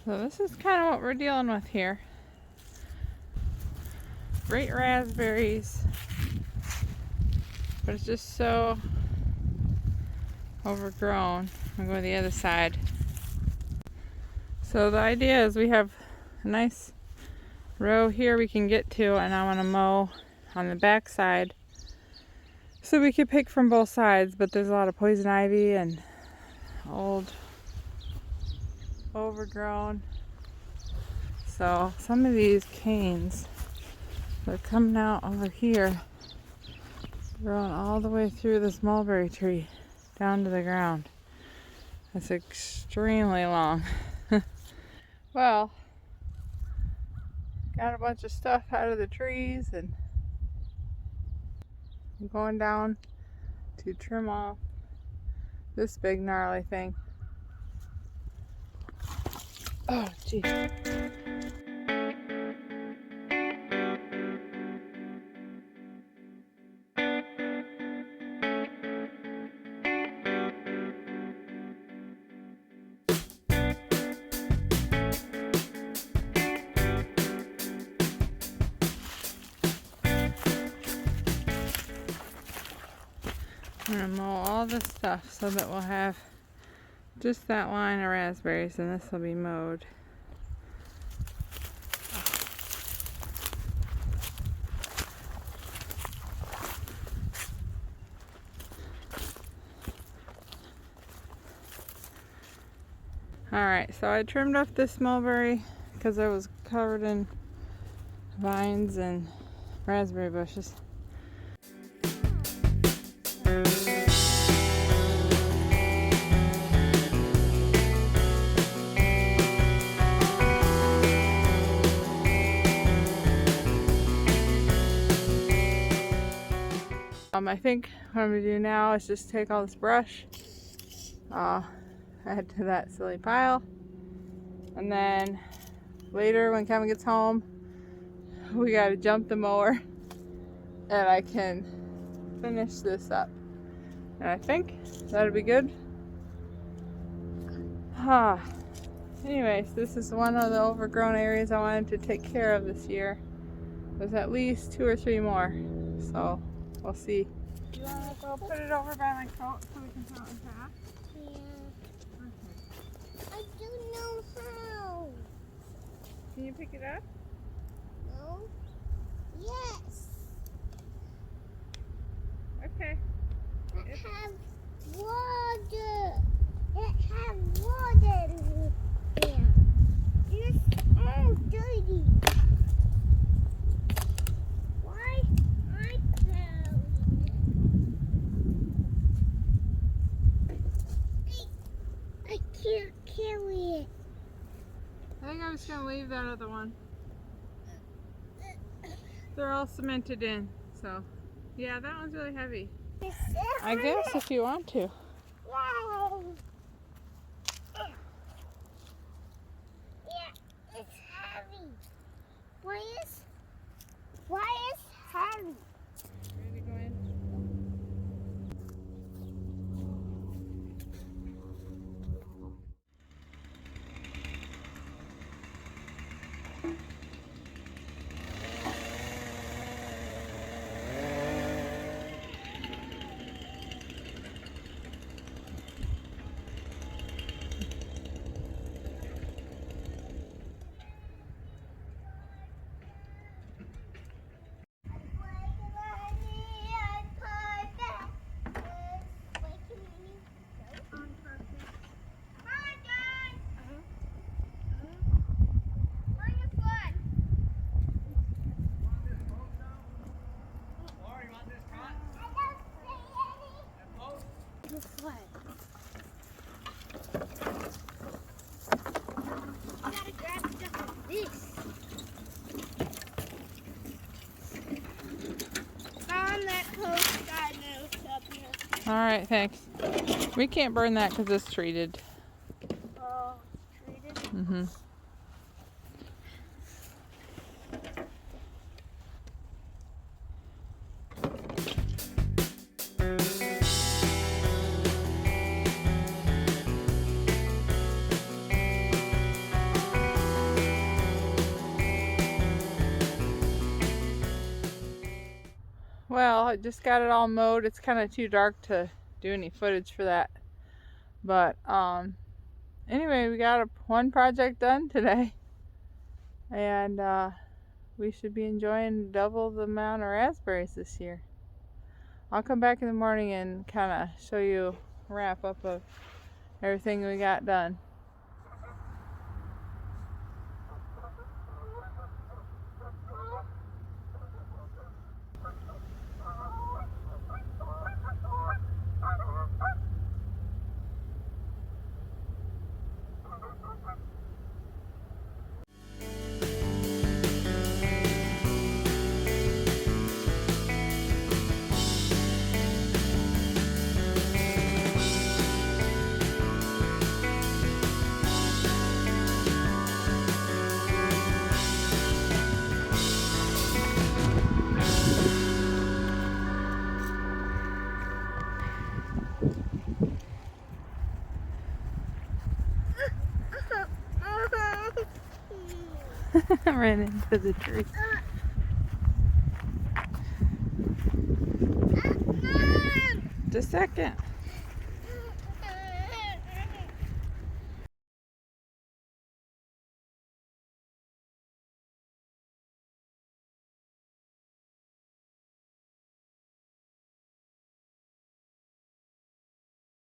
So this is kind of what we're dealing with here. Great raspberries, but it's just so overgrown. I'm going to the other side. So the idea is we have a nice row here we can get to, and I want to mow on the back side so we can pick from both sides, but there's a lot of poison ivy and old overgrown. So some of these canes are coming out over here, growing all the way through this mulberry tree down to the ground. That's extremely long. Well, got a bunch of stuff out of the trees, and I'm going down to trim off this big gnarly thing. Oh, geez. I'm going to mow all this stuff so that we'll have just that line of raspberries, and this will be mowed. Alright, so I trimmed off this mulberry because it was covered in vines and raspberry bushes. I think what I'm going to do now is just take all this brush, add to that silly pile, and then later when Kevin gets home, we got to jump the mower and I can finish this up. And I think that'll be good. Anyways, this is one of the overgrown areas I wanted to take care of this year. There's at least 2 or 3 more, so we'll see. You want to go put it over by my coat so we can throw it back? Yeah. Okay. I don't know how. Can you pick it up? No. Yes. Okay. It has water. It has water in here. It's all dirty. Why I can't carry it. I think I'm just going to leave that other one. They're all cemented in, so yeah, that one's really heavy. I guess if you want to. Wow. Yeah, it's heavy. Why is heavy? Ready to go in? Alright, thanks. We can't burn that because it's treated. Oh, treated? Mm-hmm. Well, I just got it all mowed. It's kind of too dark to do any footage for that. But anyway, we got one project done today. And we should be enjoying double the amount of raspberries this year. I'll come back in the morning and kind of show you a wrap up of everything we got done. Ran into the tree. Just a second.